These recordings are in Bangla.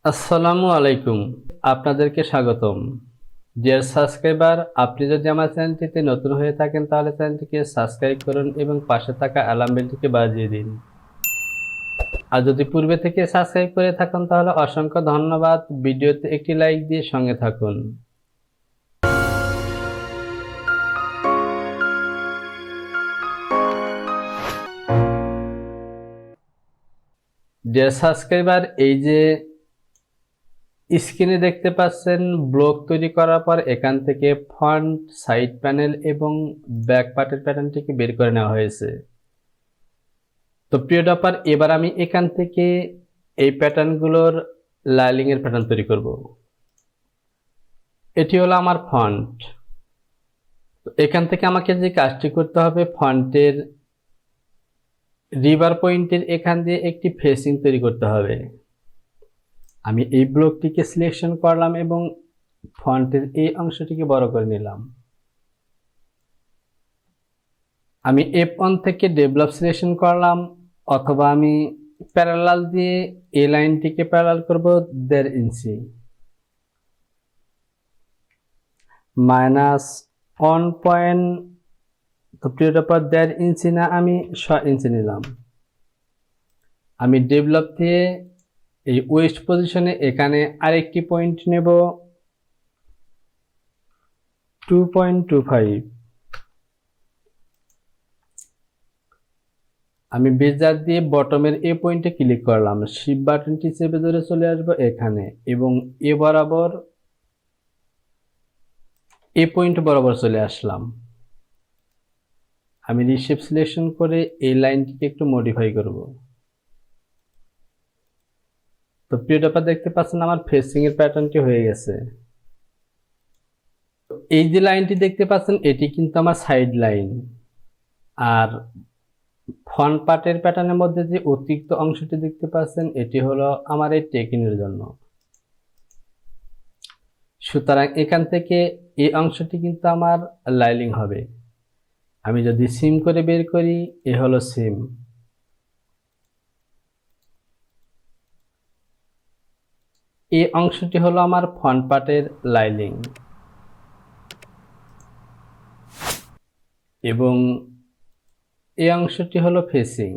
আসসালামু আলাইকুম, আপনাদেরকে স্বাগতম। ডিয়ার সাবস্ক্রাইবার, আপনি যদি আমার চ্যানেলটিতে নতুন হয়ে থাকেন তাহলে চ্যানেলটিকে সাবস্ক্রাইব করুন এবং পাশে থাকা অ্যালার্ম বেলটিকে বাজিয়ে দিন। আর যদি পূর্বে থেকে সাবস্ক্রাইব করে থাকেন তাহলে অসংখ্য ধন্যবাদ। ভিডিওতে একটি লাইক দিয়ে সঙ্গে থাকুন। ডিয়ার সাবস্ক্রাইবার, এই যে স্ক্রিনে দেখতে পাচ্ছেন, ব্লক তৈরি করার পর এখান থেকে ফন্ট, সাইড প্যানেল এবং ব্যাক পার্টের প্যাটার্নটিকে বের করে নেওয়া হয়েছে। তো প্রিয় ডপার, এবার আমি এখান থেকে এই প্যাটার্নগুলোর লাইলিং এর প্যাটার্ন তৈরি করব। এটি হলো আমার ফন্ট। তো এখান থেকে আমাকে যে কাজটি করতে হবে, ফন্টের রিভার পয়েন্টের এখান দিয়ে একটি ফেসিং তৈরি করতে হবে। আমি এই ব্লকটিকে সিলেকশন করলাম এবং ফন্টের এই অংশটিকে বড় করে নিলাম। আমি F1 থেকে ডেভেলপ সিলেকশন করলাম, অথবা আমি প্যারালাল দিয়ে এই লাইনটিকে প্যারালাল করব 1.5 ইঞ্চি, মাইনাস 1 পয়েন্ট। তো প্রিয়টা পর 1.5 ইঞ্চি না, আমি 6 ইঞ্চি নিলাম। আমি ডেভেলপ দিয়ে এই ওয়েস্ট পজিশনে এখানে আরেকটি পয়েন্ট নেব 2.25। আমি বেজার দিয়ে বটমের এ পয়েন্টে ক্লিক করলাম, শিফট বাটনটি চেপে ধরে চলে আসবো এখানে এবং এ বরাবর এ পয়েন্ট বরাবর চলে আসলাম। আমি রিশেপ সিলেকশন করে এই লাইনটিকে একটু মডিফাই করব। তো প্রিয় ডপার, দেখতে পাচ্ছেন আমার ফেসিং এর প্যাটার্নটি হয়ে গেছে। এই যে লাইনটি দেখতে পাচ্ছেন, এটি কিন্তু আমার সাইড লাইন। আর ফ্রন্ট পার্টের প্যাটার্নের মধ্যে যে অতিরিক্ত অংশটি দেখতে পাচ্ছেন, এটি হলো আমার এই টেকিনের জন্য। সুতরাং এখান থেকে এই অংশটি কিন্তু আমার লাইলিং হবে। আমি যদি সিম করে বের করি, এ হলো সিম। এই অংশটি হলো আমার ফ্রন্ট পার্টের লাইলিং এবং এই অংশটি হলো ফেসিং।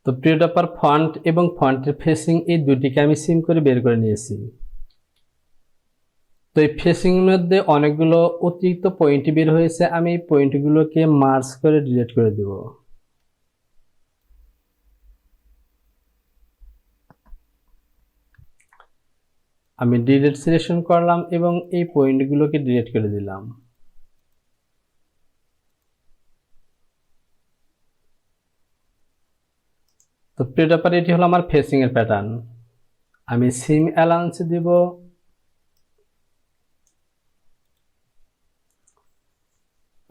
তো প্রিয় ডপার, ফন্ট এবং ফন্টের ফেসিং এই দুটিকে আমি সিম করে বের করে নিয়েছি। তো এই ফেসিং এর মধ্যে অনেকগুলো অতিরিক্ত পয়েন্ট বের হয়েছে, আমি এই পয়েন্টগুলোকে মার্জ করে ডিলিট করে দেব। আমি ডিলিট সিলেকশন করলাম এবং এই পয়েন্টগুলোকে ডিলিট করে দিলাম। তো প্রিয় ডপার, এটি হলো আমার ফেসিং এর প্যাটার্ন। আমি সিম অ্যালাউন্স দিব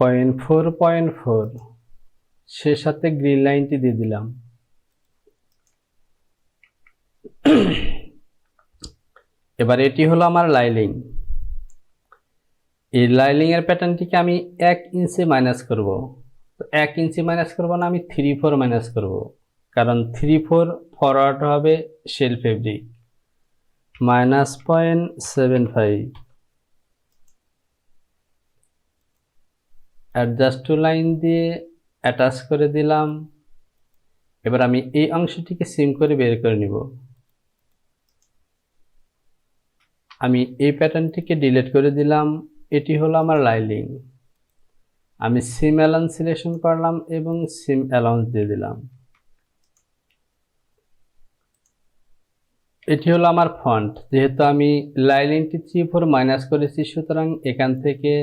0.4, সে সাথে গ্রিন লাইনটি দিয়ে দিলাম। এবার এটি হলো আমার লাইলিং। এই লাইলিং এর প্যাটার্নটিকে আমি 1 ইঞ্চি মাইনাস করব। তো 1 ইঞ্চি মাইনাস করব না, আমি 3/4 মাইনাস করব, কারণ 3/4 ফরওয়ার্ড হবে shell fabric. -0.75, adjust to line দিয়ে অ্যাটাচ করে দিলাম। এবার আমি এই অংশটিকে সিম করে বের করে নিব। আমি এই প্যাটার্নটিকে ডিলিট করে দিলাম। এটি হলো আমার লাইলিং। আমি সিম অ্যালাউন্স সিলেকশন করলাম এবং সিম অ্যালাউন্স দিয়ে দিলাম। এটি হলো আমার ফন্ট। যেহেতু আমি লাইলিংটি 3/4 মাইনাস করেছি, সুতরাং এখান থেকে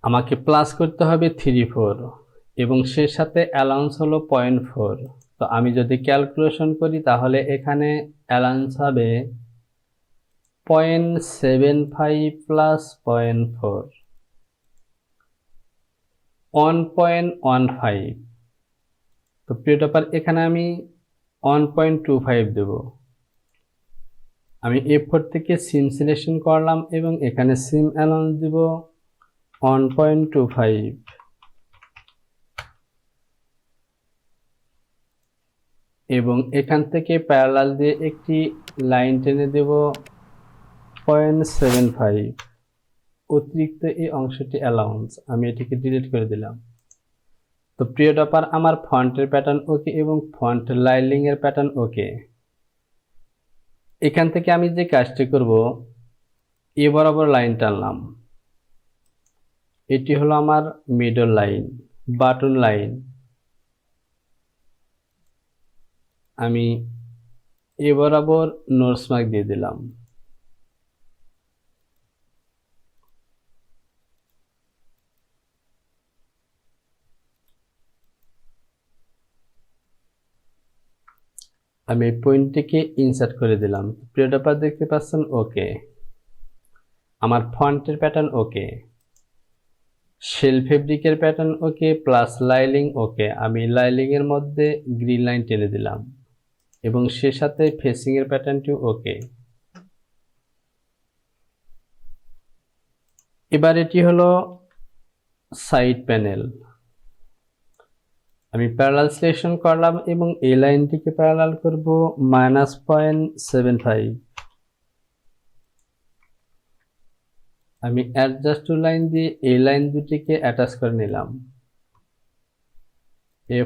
আমাকে প্লাস করতে হবে 3/4 এবং সে সাথে অ্যালাউন্স হলো 0.4। তো আমি যদি ক্যালকুলেশন করি তাহলে এখানে অ্যালাউন্স হবে 0.75 প্লাস 0.4, 1.15। তো প্রিয় টপার, এখানে আমি 1.25 দেব। আমি A4 থেকে সিম সিলেকশন করলাম এবং এখানে সিম অ্যালাউন্স দিব 1.25 এবং এখান থেকে প্যারালাল দিয়ে একটি লাইন টেনে দেব 0.75। অতিরিক্ত এই অংশটি অ্যালাউন্স, আমি এটিকে ডিলিট করে দিলাম। তো প্রিয় টপার, আমার ফন্টের প্যাটার্ন ওকে এবং ফন্ট লাইনিং এর প্যাটার্ন ওকে। এখান থেকে আমি যে কাজটি করব, এ বরাবর লাইন টানলাম, এটি হলো আমার মিডল লাইন, বাটন লাইন। আমি এ বরাবর নোটস মার্ক দিয়ে দিলাম। আমি এই পয়েন্টটিকে ইনসার্ট করে দিলাম। প্রিয় টপার দেখতে পাচ্ছেন ওকে। আমার ফন্টের প্যাটার্ন ওকে, শেল ফেব্রিকের pattern okay, plus lining okay. আমি লাইলিং এর মধ্যে গ্রিন লাইন টেনে দিলাম এবং সে সাথে ফেসিং এর প্যাটার্নটিও ওকে। এবার এটি হলো সাইড প্যানেল। আমি প্যারালাল সিলেকশন করলাম এবং এই লাইনটিকে প্যারালাল করব -0.75। আমি অ্যাডজাস্ট টু লাইন দিয়ে এই লাইন দুটিকে অ্যাটাচ করে নিলাম।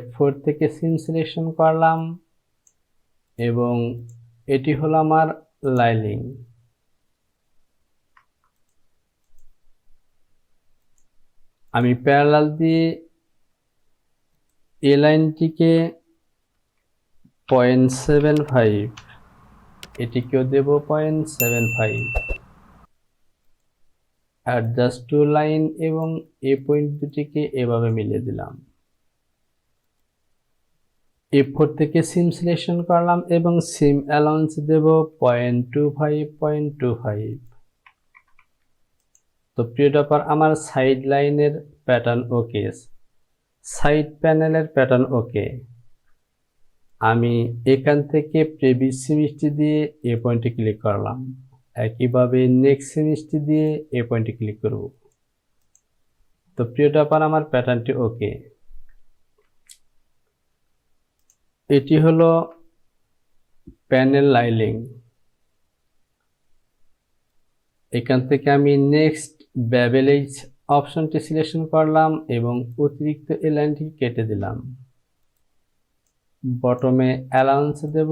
F4 থেকে সিম সিলেকশন করলাম এবং এটি হলো আমার লাইনিং। আমি প্যারালাল দিয়ে এই লাইনটিকে 0.75, এটিকেও দেব 0.75। অ্যাডজাস্ট টু লাইন এবং এই পয়েন্ট দুটিকে এভাবে মিলিয়ে দিলাম। A4 থেকে সিম সিলেকশন করলাম এবং সিম অ্যালাউন্স দেব 0.25। তো প্রিয় টপার, আমার সাইড লাইনের প্যাটার্ন ওকে, সাইড প্যানেলের প্যাটার্ন ওকে। আমি এখান থেকে প্রিভিয়াস সিমিস্ট্রি দিয়ে এ পয়েন্টে ক্লিক করলাম, একইভাবে নেক্সট সিমিস্ট্রি দিয়ে এ পয়েন্টে ক্লিক করব। তো প্রিয় টপার, আমার প্যাটার্নটি ওকে। এটি হলো প্যানেল লাইনিং। এখান থেকে আমি নেক্সট বেভেলেজ অপশনটি সিলেকশন করলাম এবং অতিরিক্ত এই লাইনটি কেটে দিলাম। বটমে অ্যালাউন্স দেব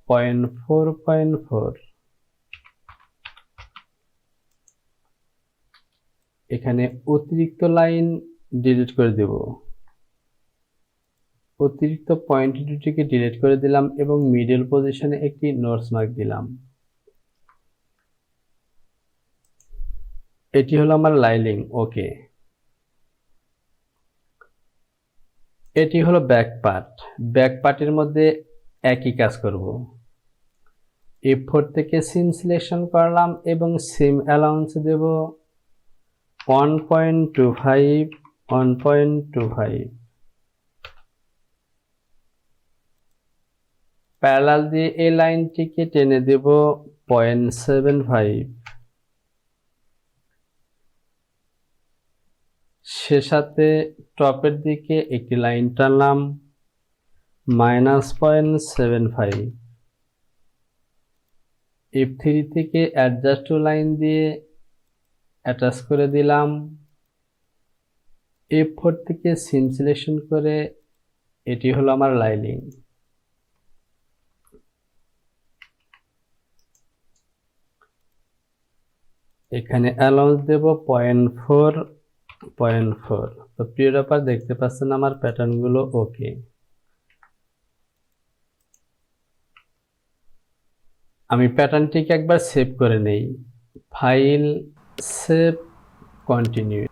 0.4। এখানে অতিরিক্ত লাইন ডিলিট করে দেব। অতিরিক্ত পয়েন্ট দুটিকে ডিলিট করে দিলাম এবং মিডল পজিশনে একটি নোটস মার্ক দিলাম। এটি হলো আমার লাইনিং ওকে। এটি হলো ব্যাক পার্ট। ব্যাক পার্টের মধ্যে একই কাজ করব। A4 থেকে সিম সিলেকশন করলাম এবং সিম অ্যালাউন্স দেব 1.25। প্যারালাল দিয়ে এই লাইনটিকে টেনে দেব 0.75। সে সাথে টপের দিকে একটি লাইন টানলাম -0.75। F3 থেকে অ্যাডজাস্ট টু লাইন দিয়ে অ্যাটাচ করে দিলাম। A4 থেকে সিম সিলেকশন করে এটি হলো আমার লাইনিং। এখানে অ্যালাউন্স দেব 0.4। তো প্রিয় টপার দেখতে পাচ্ছেন আমার প্যাটার্নগুলো ওকে। আমি প্যাটার্নটিকে একবার সেভ করে নেই, ফাইল, সেভ, কন্টিনিউ।